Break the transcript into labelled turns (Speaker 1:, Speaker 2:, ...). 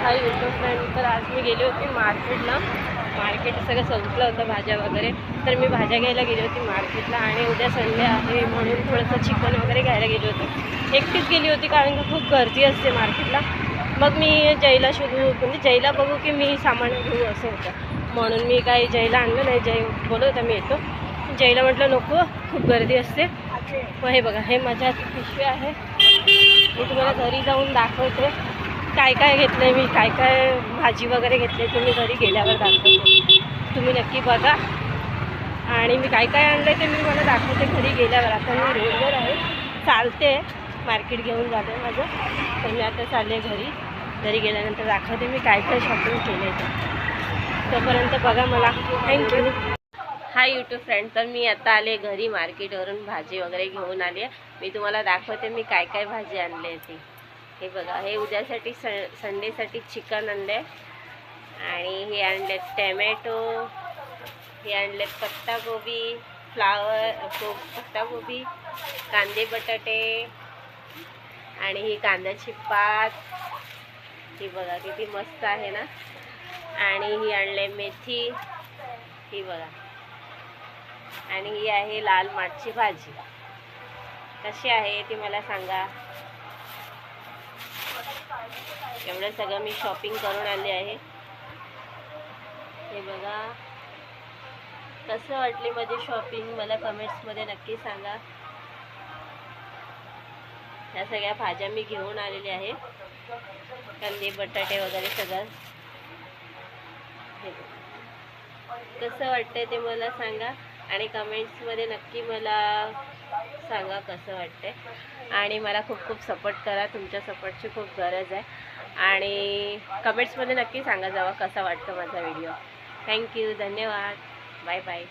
Speaker 1: Hi YouTube friend. तर आज मी गेली होती मार्केटला. मार्केट सगळं संपलं होतं भाज्या वगैरे. तर मी भाज्या घ्यायला गेली होती मार्केटला आणि उद्या संडे आहे म्हणून थोडंसं चिकन वगैरे घ्यायला गेली होती. एकटीच गेली होती कारण की खूप गर्दी असते मार्केटला. मग मी जयला शोधू म्हणजे जयला बघू की मी सामान घेऊ असं होतं म्हणून मी काही जयला आणलं नाही. जय बोलत होता मी येतो. जयला म्हटलं नको खूप गर्दी असते. मग हे बघा हे माझ्या पिशवी आहे. मी तुम्हाला घरी जाऊन दाखवते काय काय घेतलं आहे मी, काय काय भाजी वगैरे घेतली आहे. तुम्ही घरी गेल्यावर दाखवते, तुम्ही नक्की बघा. आणि मी काय काय आणलं आहे ते मी मला दाखवते घरी गेल्यावर. आता मी रोडवर आहे, चालते, मार्केट घेऊन जाते माझं. तर मी आता चालले घरी. घरी गेल्यानंतर दाखवते मी काय काय शॉपिंग केलं आहे. तोपर्यंत बघा मला. थँक्यू. Hi YouTube friend. तर मी आता आले घरी मार्केटवरून, भाजी वगैरे घेऊन आली आहे. मी तुम्हाला दाखवते मी काय काय भाजी आणली आहे ती. हे बघा, हे उद्यासाठी संडेसाठी चिकन आणले आणि हे आणले टॅमॅटो, हे आणले पत्तागोबी, पत्तागोबी, कांदे बटाटे आणि ही कांद्याची पात. ही बघा किती मस्त आहे ना. आणि ही आणले मेथी, ही बघा. आणि ही आहे लाल माठची भाजी. कशी आहे ती मला सांगा. एवढं सगळं मी शॉपिंग करून आले आहे. हे बघा, कसं वाटली माझी शॉपिंग मला कमेंट्समध्ये नक्की सांगा. ह्या सगळ्या भाज्या मी घेऊन आलेल्या आहे, कांदे बटाटे वगैरे सगळं. कसं वाटतंय ते मला सांगा आणि कमेंट्समध्ये नक्की मला सांगा कसं वाटतंय. आणि मला खूप खूप सपोर्ट करा, तुमच्या सपोर्टची खूप गरज आहे. आणि कमेंट्समध्ये नक्की सांगा जावा कसा वाटतो माझा व्हिडिओ. थँक्यू, धन्यवाद, बाय बाय.